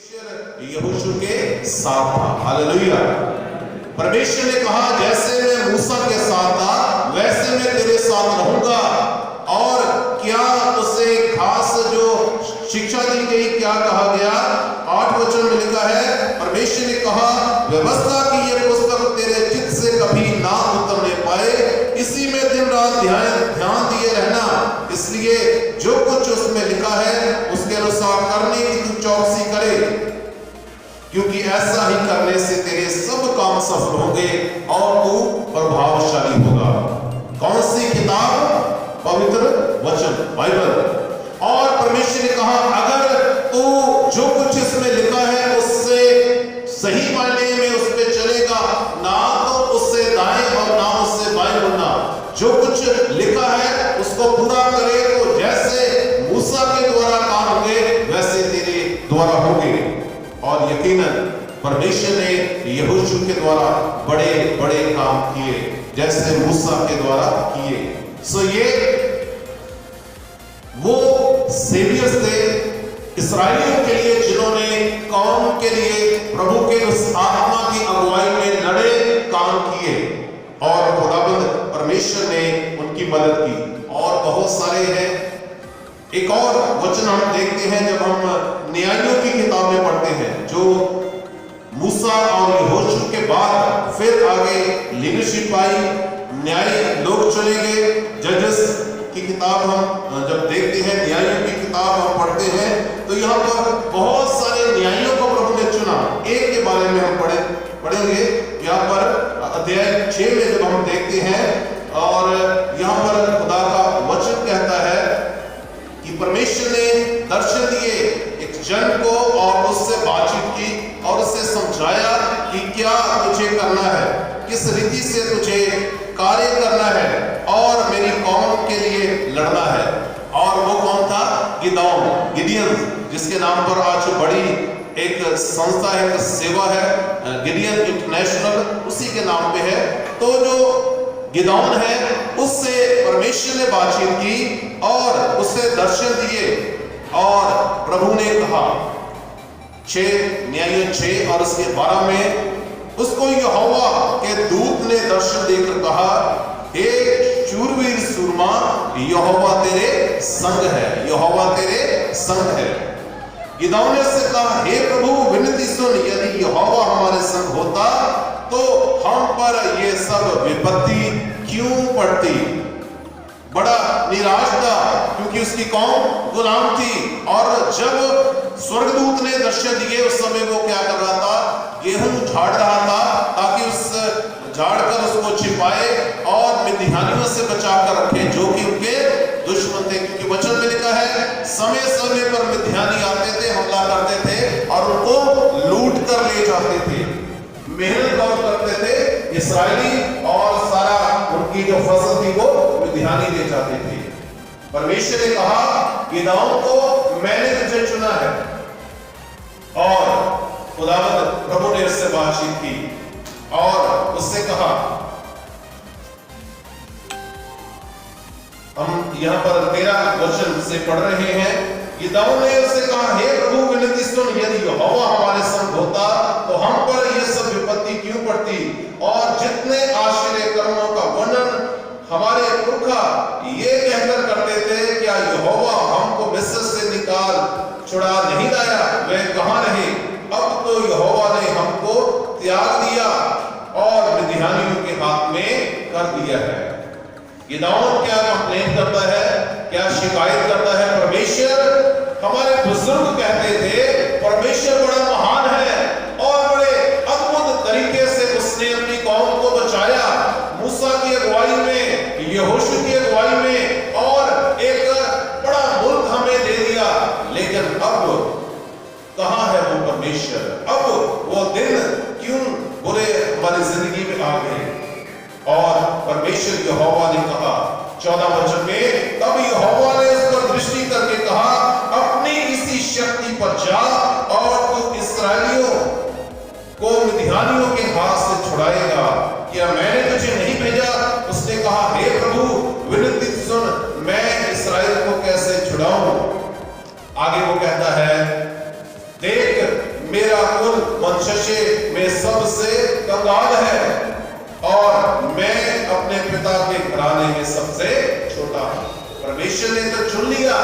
परमेश्वर यहोशू के साथ था। हालेलुया। परमेश्वर ने कहा जैसे मैं मूसा के साथ था वैसे मैं तेरे साथ रहूंगा। और क्या उसे खास जो शिक्षा दी गई, क्या कहा गया? 8 वचन में लिखा है, परमेश्वर ने कहा व्यवस्था की यह पुस्तक तेरे चित्त से कभी ना उतरने पाए, इसी में दिन रात ध्यान दिए रहना, इसलिए जो कुछ उसमें लिखा है उसके अनुसार करने की तू चौकसी करे, क्योंकि ऐसा ही करने से तेरे सब काम सफल होंगे और तू प्रभावशाली होगा। कौन सी किताब? पवित्र वचन, बाइबल। और परमेश्वर ने कहा अगर तू जो कुछ इसमें लिखा है उससे सही मायने में उस पे चलेगा, ना तो उससे दाएं और ना उससे बाएं मुड़ना, जो कुछ लिखा है उसको पूरा करे, तो जैसे मूसा के द्वारा काम होंगे वैसे तेरे द्वारा होंगे। और यकीनन परमेश्वर ने यहोशू के द्वारा बड़े बड़े काम किए, जैसे मूसा के द्वारा किए। सो ये वो सेवियर्स थे इस्राएलियों के लिए, जिन्होंने कौम के लिए प्रभु के उस आत्मा की अगुवाई में लड़े, काम किए, और खुदाबंद परमेश्वर ने उनकी मदद की। और बहुत सारे हैं। एक और वचन हम देखते हैं जब हम न्यायों की किताब में पढ़ते हैं, जो मूसा और यहोशू के बाद फिर आगे लीडरशिप आई, न्याय लोग चले गए। जजेस की किताब हम जब देखते हैं, न्यायों की किताब हम पढ़ते हैं, तो यहाँ पर बहुत सारे न्यायों को प्रभु ने चुना। एक के बारे में हम पढ़ेंगे यहाँ पर अध्याय 6 में जब हम देखते हैं, और यहाँ पर खुदा का वचन कहता है कि परमेश्वर ने दर्शन दिए एक जन को और उससे बातचीत की और उससे समझाया कि क्या तुझे करना है, किस रीति से तुझे कार्य करना है और मेरी कौम के लिए लड़ना है। और वो कौन था? गिडियन, जिसके नाम पर आज बड़ी एक संस्था है, एक सेवा है, गिडियन इंटरनेशनल, उसी के नाम पे है। तो जो गिदौन है उससे परमेश्वर ने बातचीत की और उससे दर्शन दिए, और प्रभु ने कहा 6 और उसके 12 में उसको यहोवा के दूत ने दर्शन देकर कहा, हे शूरवीर सूरमा, यहोवा तेरे संग है, यहोवा तेरे संग है। गिदौन ने से कहा, हे प्रभु विनती सुन, यदि यहोवा हमारे संग होता तो हम पर ये सब विपत्ति क्यों पड़ती। बड़ा निराश था क्योंकि उसकी कौम गुलाम थी, और जब स्वर्गदूत ने दर्शन दिए उस समय वो क्या कर रहा था? गेहूं झाड़ रहा था, ताकि उस झाड़ कर उसको छिपाए और मिद्यानियों से बचा कर रखे, जो कि उनके दुश्मन थे। क्योंकि वचन में लिखा है समय समय पर मिद्यानी आते थे, हमला करते थे और उनको लूट कर ले जाते थे। मेहनत और करते थे इस्राएली, और सारा उनकी जो फसल थी वो मिद्यानी ले जाते थे। परमेश्वर ने कहा गिदौन को मैंने तुझे चुना है, और खुदावंद प्रभु ने उससे बातचीत की और उससे कहा, हम यहाँ पर 13 वचन से पढ़ रहे हैं। गिदौन ने उससे कहा, हे प्रभु विनती सुन, यदि यहोवा हमारे संग होता तो हम पर यह सब विपत्ति क्यों पड़ती, और जितने आश्चर्य कर्मों का वर्णन हमारे पुरखा ये कहकर करते थे, क्या यहोवा हमको मिस्र से निकाल छुड़ा नहीं लाया, वे कहाँ रहे? अब तो यहोवा ने हमको त्याग दिया और मिद्यानियों के हाथ में कर दिया है। गिदौन क्या कंप्लेन करता है, क्या शिकायत करता है? परमेश्वर, हमारे बुजुर्ग कहते थे परमेश्वर बड़ा महान है और बड़े अद्भुत तरीके से उसने अपनी कौम को बचाया, मूसा की अगुवाई में, यहोशू की अगुवाई में, और एक बड़ा मुल्क हमें दे दिया। लेकिन अब कहां है वो परमेश्वर? अब वो दिन क्यों बुरे हमारी जिंदगी में आ गए? और परमेश्वर यहोवा ने कहा 14 वचन में, तब यहोवा ने उस पर दृष्टि करके कहा, अपनी इसी शक्ति पर जा और तू इस्राएलियों को मिद्यानियों के हाथ से छुड़ाएगा, क्या मैंने तुझे नहीं भेजा? उसने कहा, हे प्रभु विनती सुन, मैं इस्राएल को कैसे छुड़ाऊं? आगे वो कहता है, देख मेरा कुल वंशज में सबसे कंगाल है और मैं अपने पिता के घराने में सबसे छोटा हूं। परमेश्वर ने तो चुन लिया,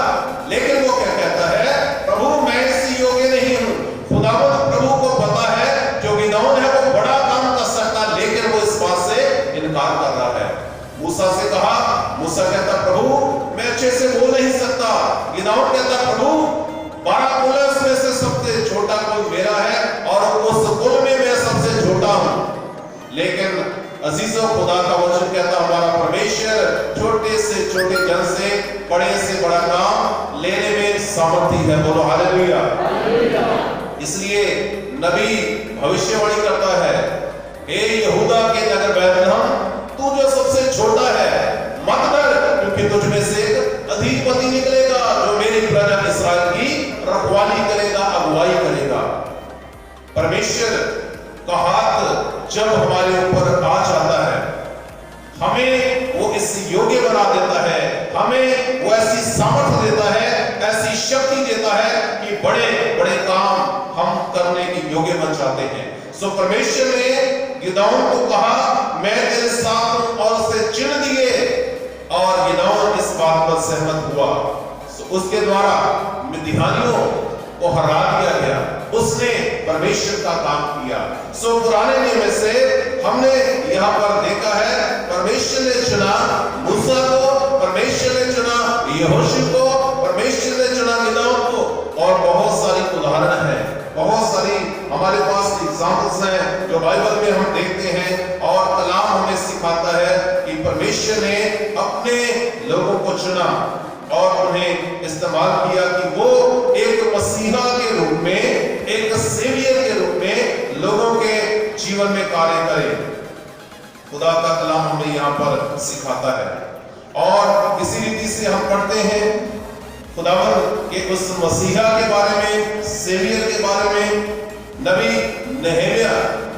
लेकिन वो क्या कहता है, प्रभु मैं इस योग्य नहीं हूं। खुदावंद प्रभु को पता है जो गिदोन है वो बड़ा काम कर सकता, लेकिन वो इस बात से इनकार कर रहा है। मूसा से कहा, मूसा कहता प्रभु मैं अच्छे से बोल नहीं सकता। गिदोन कहता प्रभु 12 कुल में से सबसे छोटा कुल मेरा है और उस कुल में मैं सबसे छोटा हूं। लेकिन अजीजों, खुदा का वचन कहता हमारा परमेश्वर छोटे से छोटे जन से बड़े से बड़ा काम लेने में सामर्थी है। बोलो हालेलुया। इसलिए नबी भविष्यवाणी करता है, हे यहूदा के नगर बैतलहम, तू जो सबसे छोटा है मत डर, क्योंकि तुझ में से एक अधिपति निकलेगा जो मेरी प्रजा इस्राएल की रखवाली करेगा, अगुवाई करेगा। परमेश्वर का हाथ जब हमारे ऊपर आ जाता है, हमें वो इस योग्य बना देता है, हमें वो ऐसी सामर्थ्य देता है, ऐसी शक्ति देता है कि बड़े बड़े काम हम करने के योग्य बन जाते हैं। सो परमेश्वर ने गिदोन को कहा मैं तेरे साथ हूं और उसे चिन्ह दिए, और गिदोन इस बात पर सहमत हुआ। सो उसके द्वारा मिद्यानियों को हरा दिया गया, उसने परमेश्वर का काम किया। सो पुराने नियम में से हमने यहाँ पर देखा है, परमेश्वर ने चुना मूसा को, परमेश्वर ने चुना यहोशू को, परमेश्वर ने चुना गिदोन को, और बहुत सारी उदाहरण है, बहुत सारी हमारे पास एग्जाम्पल्स हैं जो बाइबल में हम देखते हैं। और कलाम हमें सिखाता है कि परमेश्वर ने अपने लोगों को चुना और उन्हें इस्तेमाल किया कि वो एक मसीहा के रूप में, एक सेवियर के रूप में लोगों के जीवन में कार्य करें। खुदा का कलाम हमें यहाँ पर सिखाता है। और इसी रीति से हम पढ़ते हैं खुदावंद के उस मसीहा के बारे में, सेवियर के बारे में, नबी नहमिया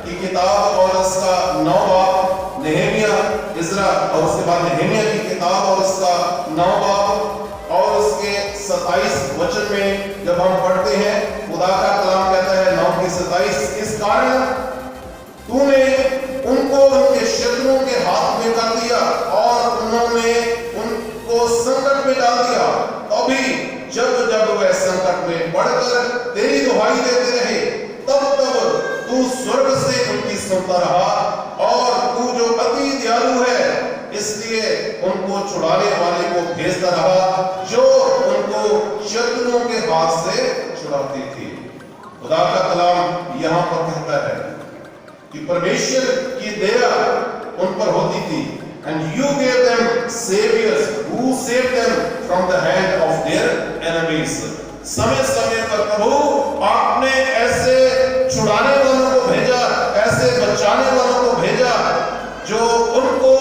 की किताब और उसका 9 बाब, नहमिया इज़रा और उसके बाद नहमिया की किताब और उसका 9 बाब और उसके 27 वचन में जब हम पढ़ते हैं, खुदा का कलाम कहता है 9 की 27, इस कारण तूने उनको उनके शत्रुओं के हाथ में कर दिया और उन्होंने उनको संकट में डाल दिया। अभी जब जब वह संकट में पड़कर तेरी दुहाई देते रहे, तब तब तू स्वर्ग से उनकी सुनता रहा, और तू जो अति दयालु है इसलिए उनको छुड़ाने वाले को भेजता रहा जो उनको शत्रुओं के हाथ से छुड़ाती थी। खुदा का कलाम यहाँ पर कहता है कि परमेश्वर की दया उन पर होती थी, and you gave them saviors who saved them from the hand of their enemies। समय समय पर प्रभु आपने ऐसे छुड़ाने वालों को भेजा, ऐसे बचाने वालों को भेजा जो उनको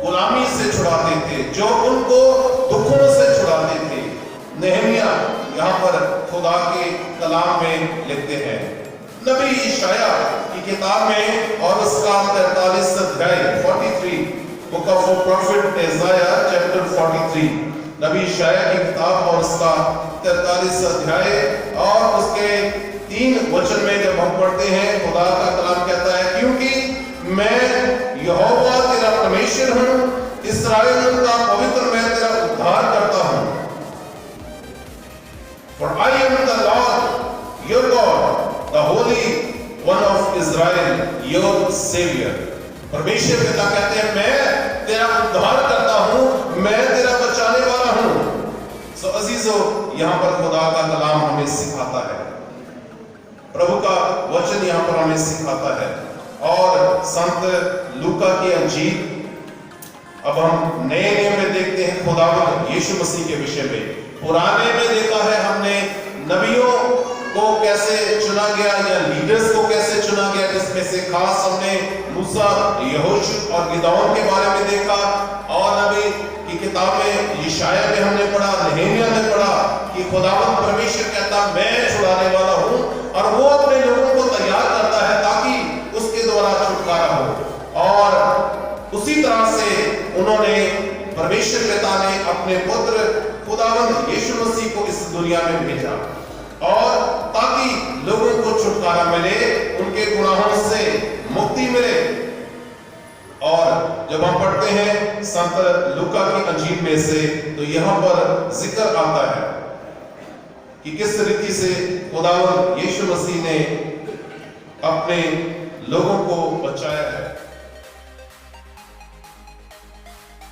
गुलामी से छुड़ाते थे, जो उनको दुखों से छुड़ाते थे। नहमिया यहाँ पर खुदा के कलाम में लिखते हैं। नबी यशाया की किताब में और उसका 43 अध्याय 43, बुक ऑफ प्रॉफिट इज़ाया चैप्टर 43, नबी यशाया की किताब और उसका 43 अध्याय और उसके 3 वचन में जब हम पढ़ते हैं, खुदा का कलाम कहता है, क्योंकि मैं यहोवा तेरा परमेश्वर हूं, इस्राएल का पवित्र मैं तेरा उद्धार करता हूं। For I am the Lord your God, the Holy One of Israel, your Savior। परमेश्वर पिता कहते हैं मैं तेरा उद्धार करता हूं, मैं तेरा बचाने वाला हूं। सो अजीजों, यहाँ पर खुदा का कलाम हमें सिखाता है, प्रभु का वचन यहाँ पर हमें सिखाता है। और संत लूका की अंजील, अब हम नए नियम में देखते हैं खुदावंद यीशु मसीह के विषय में। पुराने में देखा है हमने नबियों को कैसे चुना गया या लीडर्स को कैसे चुना गया, जिसमें से खास हमने मूसा, यहोशू और गिदोन के बारे में देखा। और नबी की किताब में यशाया में हमने पढ़ा, नहमिया में पढ़ा कि खुदावंद परमेश्वर कहता मैं छुड़ाने वाला हूं, और वो अपने लोगों को तैयार करता है ताकि उसके द्वारा छुटकारा हो। और उसी तरह से उन्होंने, परमेश्वर पिता ने अपने पुत्र खुदावंद यीशु मसीह को इस दुनिया में भेजा, और ताकि लोगों को छुटकारा मिले, उनके गुनाहों से मुक्ति मिले। और जब हम पढ़ते हैं संत लूका की अंजील में से, तो यहां पर जिक्र आता है कि किस रीति से खुदावंद यीशु मसीह ने अपने लोगों को बचाया है।